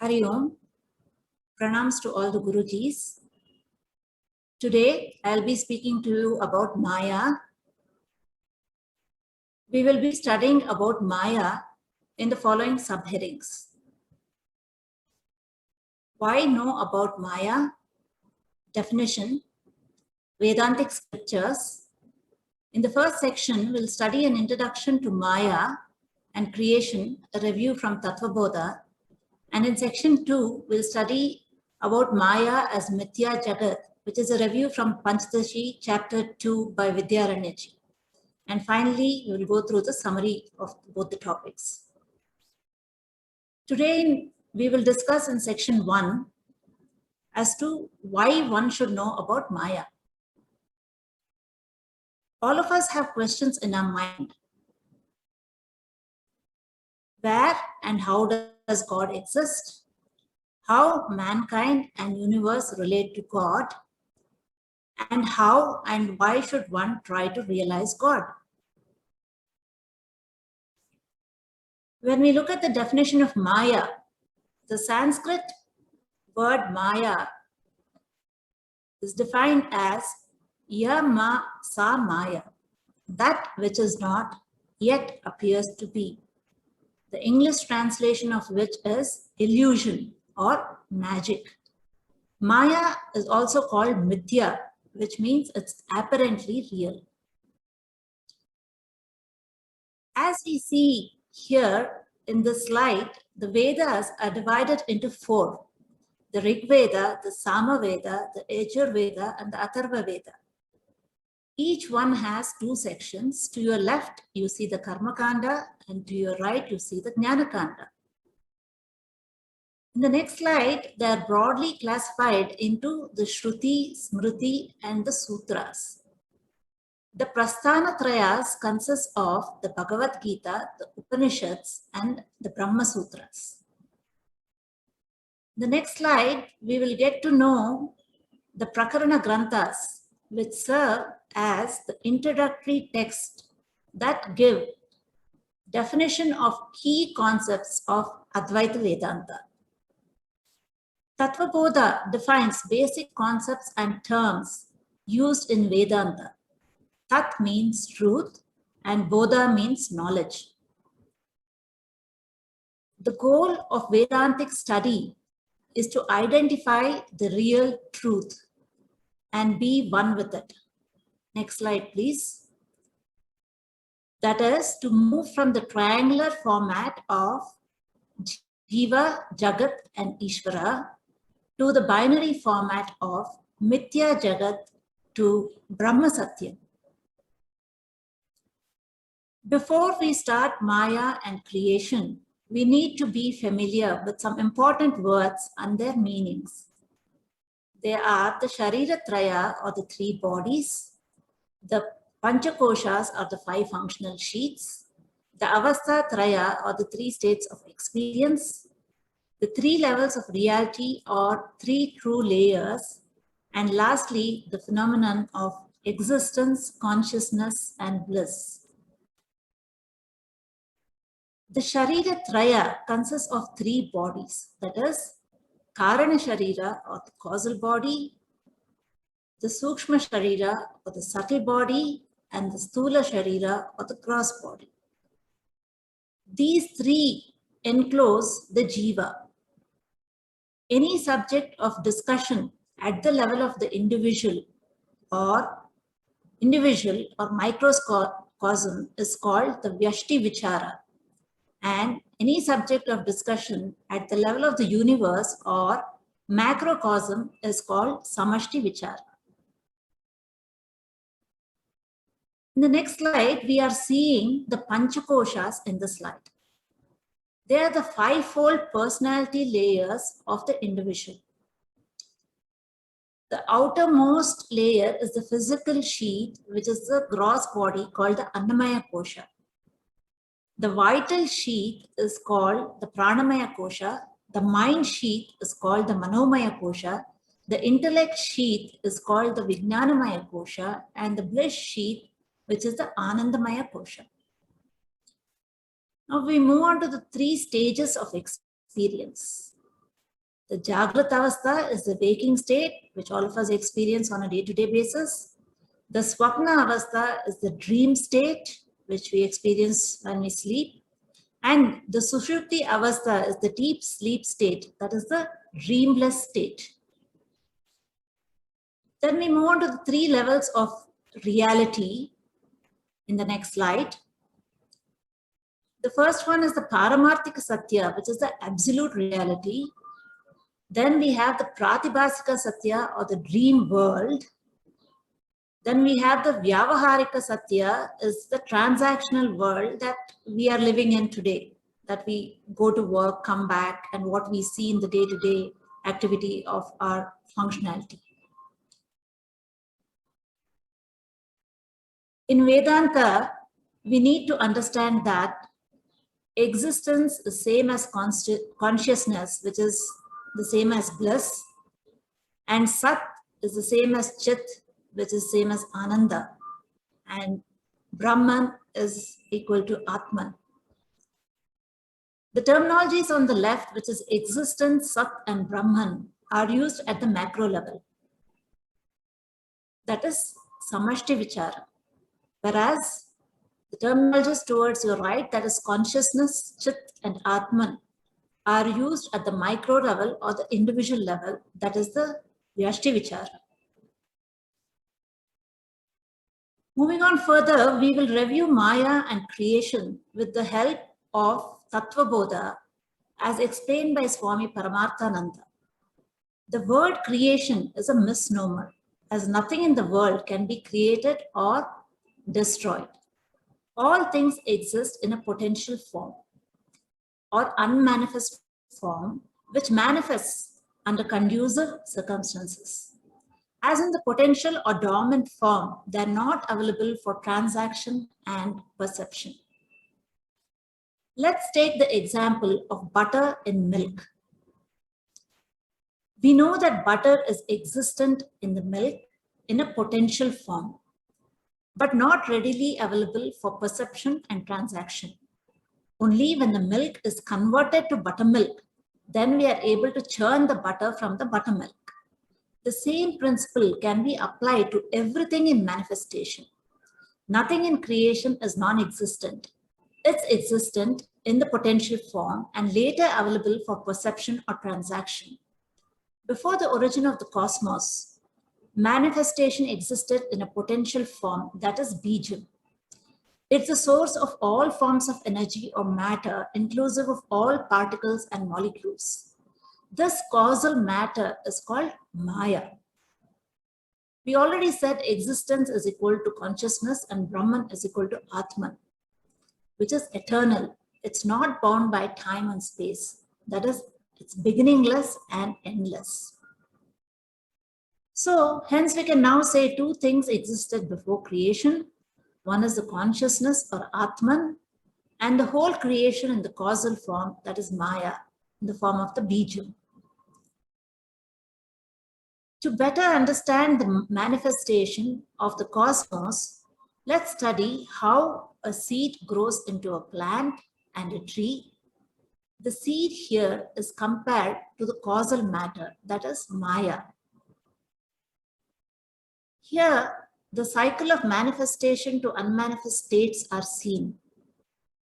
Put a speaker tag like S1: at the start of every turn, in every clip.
S1: Hari Om. Pranams to all the Gurujis. Today, I'll be speaking to you about Maya. We will be studying about Maya in the following subheadings. Why know about Maya? Definition. Vedantic scriptures. In the first section, we'll study an introduction to Maya and creation, a review from Tattvabodha. And in section 2, we'll study about Maya as Mithya Jagat, which is a review from Panchadashi, chapter 2 by Vidyaranyaji. And finally, we will go through the summary of both the topics. Today, we will discuss in section 1 as to why one should know about Maya. All of us have questions in our mind. Where and how does God exist? How mankind and universe relate to God? And how and why should one try to realize God? When we look at the definition of Maya, the Sanskrit word Maya is defined as ya ma sa Maya, that which is not yet appears to be. The English translation of which is illusion or magic. Maya is also called Mithya, which means it's apparently real. As we see here in this slide, the Vedas are divided into 4. The Rig Veda, the Sama Veda, the Yajur Veda, and the Atharva Veda. Each one has 2 sections. To your left, you see the Karma Kanda, and to your right, you see the Jnana Kanda. In the next slide, they are broadly classified into the Shruti, Smriti, and the Sutras. The Prasthana Trayas consists of the Bhagavad Gita, the Upanishads, and the Brahma Sutras. The next slide, we will get to know the Prakarana Granthas, which serve as the introductory text that give definition of key concepts of Advaita Vedanta. Tattvabodha defines basic concepts and terms used in Vedanta. Tat means truth and Bodha means knowledge. The goal of Vedantic study is to identify the real truth and be one with it. Next slide, please. That is to move from the triangular format of Jiva, Jagat, and Ishvara to the binary format of Mithya Jagat to Brahma Satyam. Before we start Maya and creation, we need to be familiar with some important words and their meanings. They are the Sharira Traya, or the 3 bodies, the Panchakoshas, or the 5 functional sheets, the Avastha Traya, or the 3 states of experience, the 3 levels of reality, or 3 true layers, and lastly, the phenomenon of existence, consciousness, and bliss. The Sharira Traya consists of 3 bodies, that is, Karana Sharira, or the causal body, the Sukshma Sharira, or the subtle body, and the Sthula Sharira, or the gross body. These 3 enclose the Jiva. Any subject of discussion at the level of the individual or microcosm is called the Vyashti Vichara. And any subject of discussion at the level of the universe or macrocosm is called Samashti Vichara. In the next slide, we are seeing the Panchakoshas in the slide. They are the 5-fold personality layers of the individual. The outermost layer is the physical sheath, which is the gross body called the Annamaya Kosha. The vital sheath is called the Pranamaya Kosha. The mind sheath is called the Manomaya Kosha. The intellect sheath is called the Vijnanamaya Kosha. And the bliss sheath, which is the Anandamaya Kosha. Now we move on to the 3 stages of experience. The Jagrat Avastha is the waking state, which all of us experience on a day-to-day basis. The Swapna Avastha is the dream state, which we experience when we sleep. And the Sushupti Avastha is the deep sleep state, that is the dreamless state. Then we move on to the 3 levels of reality in the next slide. The first one is the Paramarthika Satya, which is the absolute reality. Then we have the Pratibhasika Satya, or the dream world. Then we have the Vyavaharika Satya, is the transactional world that we are living in today, that we go to work, come back, and what we see in the day-to-day activity of our functionality. In Vedanta, we need to understand that existence is same as consciousness, which is the same as bliss, and Sat is the same as Chit, which is same as Ananda, and Brahman is equal to Atman. The terminologies on the left, which is existence, Sat, and Brahman, are used at the macro level. That is Samashti Vichara. Whereas the terminologies towards your right, that is consciousness, Chit, and Atman, are used at the micro level or the individual level, that is the Vyashti Vichara. Moving on further, we will review Maya and creation with the help of Tattva Bodha as explained by Swami Paramarthananda. The word creation is a misnomer, as nothing in the world can be created or destroyed. All things exist in a potential form or unmanifest form, which manifests under conducive circumstances. As in the potential or dormant form, they are not available for transaction and perception. Let's take the example of butter in milk. We know that butter is existent in the milk in a potential form, but not readily available for perception and transaction. Only when the milk is converted to buttermilk, then we are able to churn the butter from the buttermilk. The same principle can be applied to everything in manifestation. Nothing in creation is non-existent. It's existent in the potential form and later available for perception or transaction. Before the origin of the cosmos, manifestation existed in a potential form, that is Bijam. It's the source of all forms of energy or matter, inclusive of all particles and molecules. This causal matter is called Maya. We already said existence is equal to consciousness and Brahman is equal to Atman, which is eternal. It's not bound by time and space. That is, it's beginningless and endless. So, hence we can now say 2 things existed before creation. One is the consciousness or Atman, and the whole creation in the causal form, that is Maya, in the form of the Bijam. To better understand the manifestation of the cosmos, let's study how a seed grows into a plant and a tree. The seed here is compared to the causal matter, that is Maya. Here, the cycle of manifestation to unmanifest states are seen.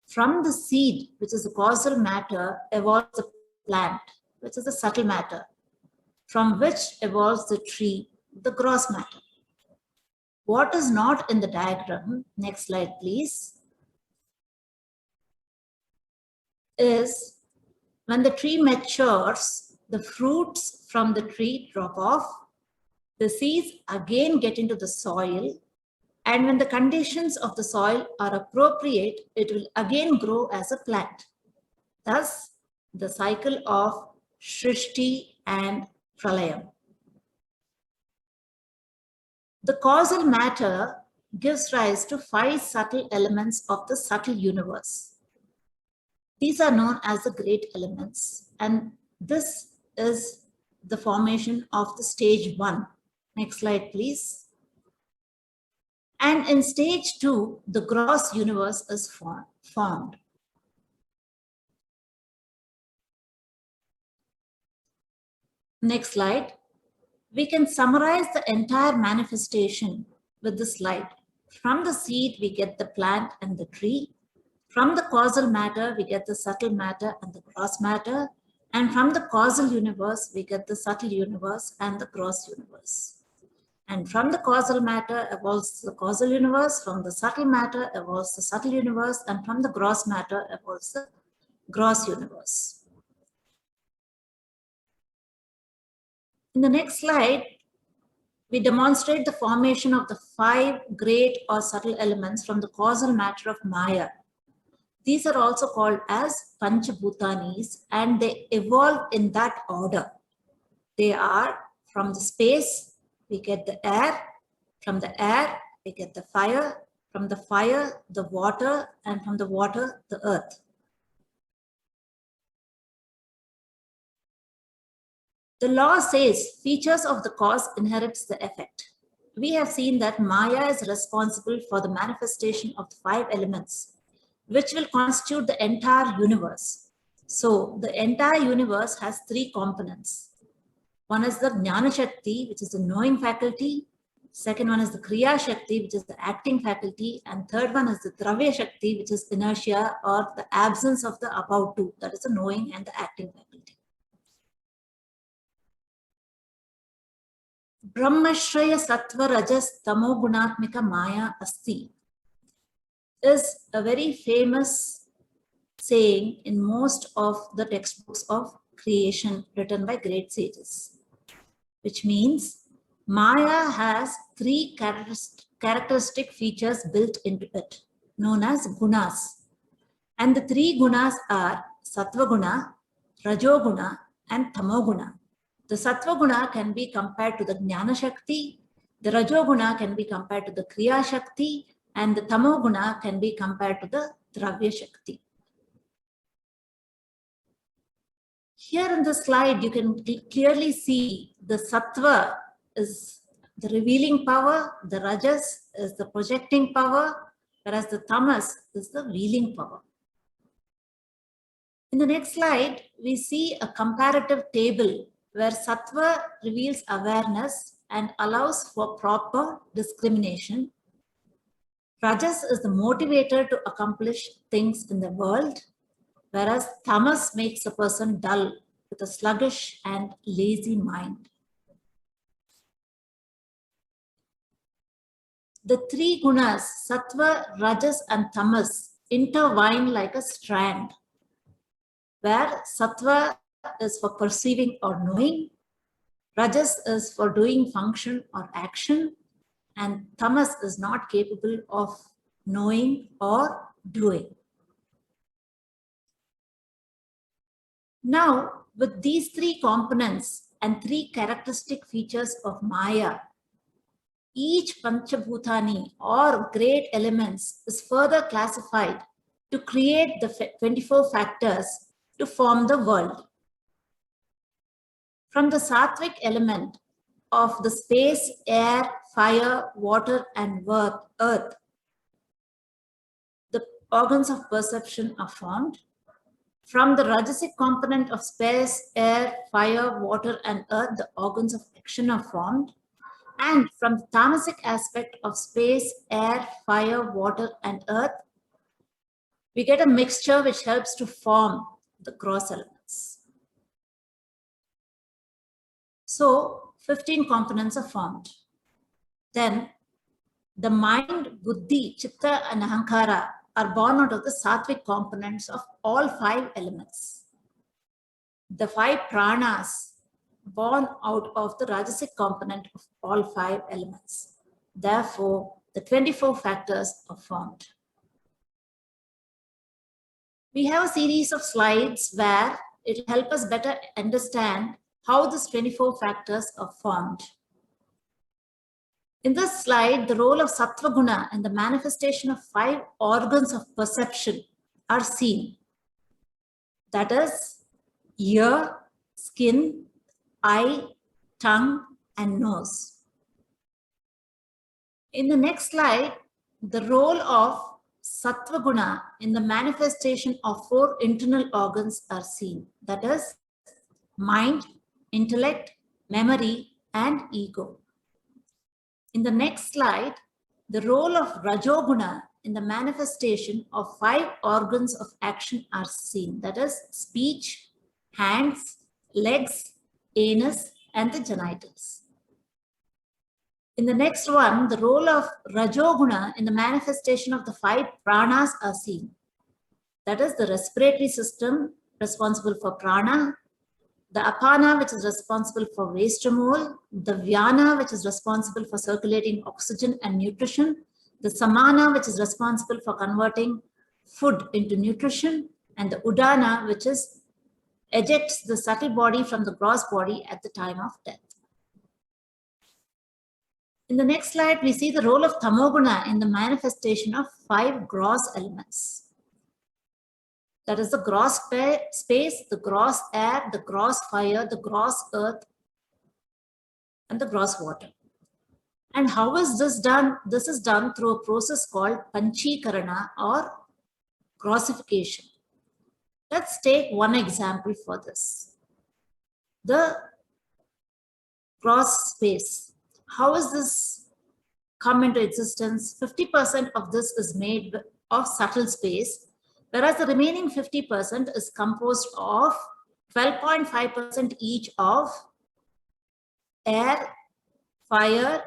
S1: From the seed, which is the causal matter, evolves the plant, which is the subtle matter, from which evolves the tree, the gross matter. What is not in the diagram, next slide please, is when the tree matures, the fruits from the tree drop off, the seeds again get into the soil, and when the conditions of the soil are appropriate, it will again grow as a plant. Thus, the cycle of Shrishti and Pralayam. The causal matter gives rise to 5 subtle elements of the subtle universe. These are known as the great elements, and this is the formation of the stage 1. Next slide, please. And in stage 2, the gross universe is formed. Next slide. We can summarize the entire manifestation with this slide. From the seed, we get the plant and the tree. From the causal matter, we get the subtle matter and the gross matter. And from the causal universe, we get the subtle universe and the gross universe. And from the causal matter evolves the causal universe, from the subtle matter evolves the subtle universe, and from the gross matter evolves the gross universe. In the next slide, we demonstrate the formation of the 5 great or subtle elements from the causal matter of Maya. These are also called as Panchabhutanis, and they evolve in that order. They are from the space, we get the air. From the air, we get the fire. From the fire, the water. And from the water, the earth. The law says features of the cause inherits the effect. We have seen that Maya is responsible for the manifestation of the 5 elements, which will constitute the entire universe. So the entire universe has 3 components. One is the Jnana Shakti, which is the knowing faculty. Second one is the Kriya Shakti, which is the acting faculty. And third one is the Dravya Shakti, which is inertia or the absence of the above 2, that is the knowing and the acting faculty. Brahmashraya Sattva Rajas Tamo Gunatmika Maya Asti is a very famous saying in most of the textbooks of creation written by great sages, which means Maya has 3 characteristic features built into it, known as gunas. And the 3 gunas are Sattva Guna, Rajo Guna, and Tamo Guna. The Sattva Guna can be compared to the Jnana Shakti, the Rajo Guna can be compared to the Kriya Shakti, and the Tamo Guna can be compared to the Dravya Shakti. Here in the slide, you can clearly see the Sattva is the revealing power, the Rajas is the projecting power, whereas the Tamas is the wheeling power. In the next slide, we see a comparative table where Sattva reveals awareness and allows for proper discrimination. Rajas is the motivator to accomplish things in the world, whereas Tamas makes a person dull with a sluggish and lazy mind. The 3 gunas, Sattva, Rajas, and Tamas, intertwine like a strand, where Sattva is for perceiving or knowing, Rajas is for doing function or action, and Tamas is not capable of knowing or doing. Now, with these 3 components and 3 characteristic features of Maya, each Panchabhutani or great elements is further classified to create the 24 factors to form the world. From the Sattvic element of the space, air, fire, water, and earth, the organs of perception are formed. From the Rajasic component of space, air, fire, water, and earth, the organs of action are formed. And from the Tamasic aspect of space, air, fire, water, and earth, we get a mixture which helps to form the gross elements. So 15 components are formed. Then the mind, buddhi, chitta, and ahankara are born out of the sattvic components of all 5 elements. The 5 pranas born out of the rajasic component of all 5 elements. Therefore, the 24 factors are formed. We have a series of slides where it will help us better understand how these 24 factors are formed. In this slide, the role of Sattva Guna and the manifestation of 5 organs of perception are seen. That is ear, skin, eye, tongue, and nose. In the next slide, the role of Sattva Guna in the manifestation of 4 internal organs are seen. That is mind, intellect, memory, and ego. In the next slide, the role of Rajoguna in the manifestation of 5 organs of action are seen. That is speech, hands, legs, anus, and the genitals. In the next one, the role of Rajoguna in the manifestation of the 5 pranas are seen. That is the respiratory system responsible for prana, the apana, which is responsible for waste removal, the vyana, which is responsible for circulating oxygen and nutrition, the samana, which is responsible for converting food into nutrition, and the udana, which is ejects the subtle body from the gross body at the time of death. In the next slide, we see the role of tamoguna in the manifestation of 5 gross elements. That is the gross space, the gross air, the gross fire, the gross earth, and the gross water. And how is this done? This is done through a process called panchikarana or grossification. Let's take one example for this. The gross space. How is this come into existence? 50% of this is made of subtle space, whereas the remaining 50% is composed of 12.5% each of air, fire,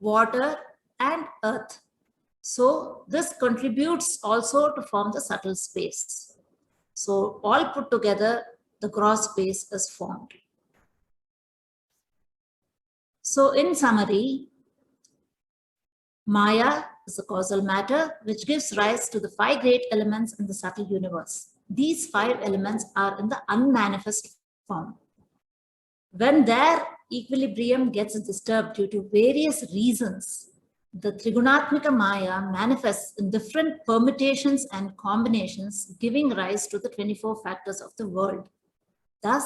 S1: water, and earth. So this contributes also to form the subtle space. So all put together, the gross space is formed. So in summary, Maya is the causal matter which gives rise to the 5 great elements in the subtle universe. These 5 elements are in the unmanifest form. When their equilibrium gets disturbed due to various reasons, the Trigunatmika Maya manifests in different permutations and combinations, giving rise to the 24 factors of the world. Thus,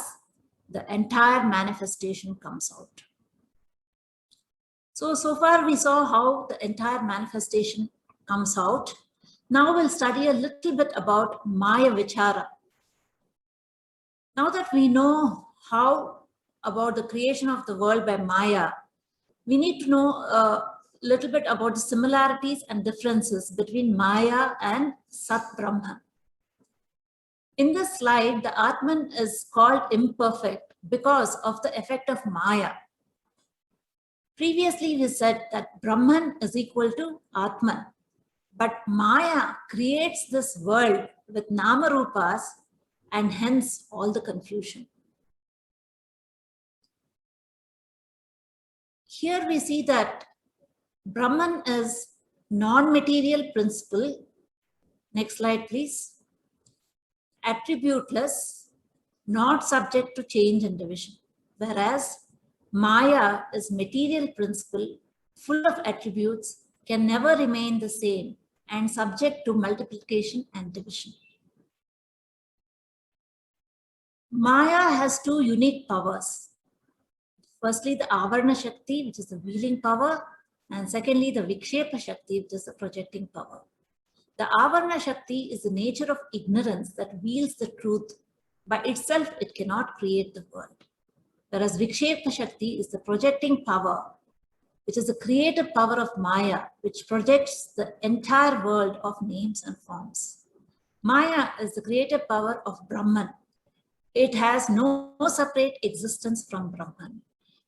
S1: the entire manifestation comes out. So far we saw how the entire manifestation comes out. Now we'll study a little bit about Maya Vichara. Now that we know how about the creation of the world by Maya, we need to know a little bit about the similarities and differences between Maya and Sat Brahman. In this slide, the Atman is called imperfect because of the effect of Maya. Previously, we said that Brahman is equal to Atman, but Maya creates this world with Namarupas and hence all the confusion. Here we see that Brahman is non-material principle. Next slide, please. Attributeless, not subject to change and division, whereas Maya is material principle, full of attributes, can never remain the same and subject to multiplication and division. Maya has 2 unique powers. Firstly, the Avarna Shakti, which is the wheeling power, and secondly, the Vikshepa Shakti, which is the projecting power. The Avarna Shakti is the nature of ignorance that wields the truth. By itself, it cannot create the world. Whereas Vikshepa Shakti is the projecting power, which is the creative power of Maya, which projects the entire world of names and forms. Maya is the creative power of Brahman. It has no separate existence from Brahman.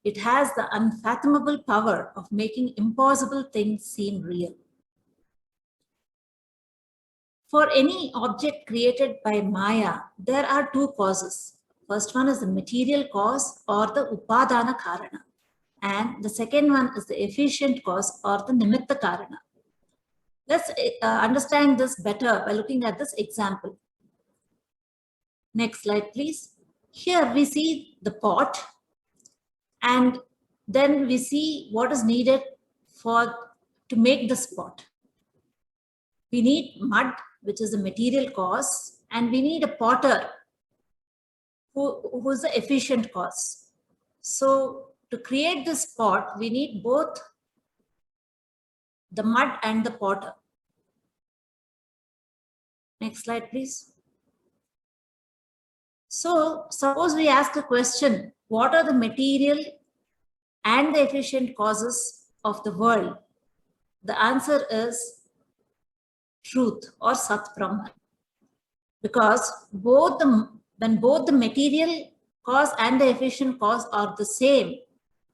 S1: It has the unfathomable power of making impossible things seem real. For any object created by Maya, there are 2 causes. First one is the material cause or the Upadana Karana. And the second one is the efficient cause or the Nimitta Karana. Let's understand this better by looking at this example. Next slide, please. Here we see the pot, and then we see what is needed to make this pot. We need mud, which is the material cause, and we need a potter who is the efficient cause. So to create this pot, we need both the mud and the potter. Next slide, please. So suppose we ask a question, what are the material and the efficient causes of the world? The answer is truth or Sat Brahman. Because when both the material cause and the efficient cause are the same,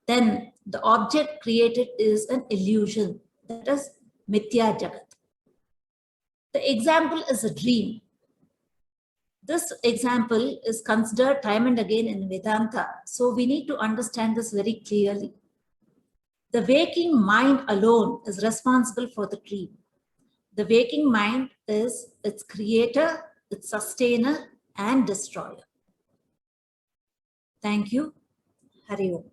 S1: then the object created is an illusion, that is Mithya Jagat. The example is a dream. This example is considered time and again in Vedanta, so we need to understand this very clearly. The waking mind alone is responsible for the dream. The waking mind is its creator, its sustainer, and destroyer. Thank you. Hari Om.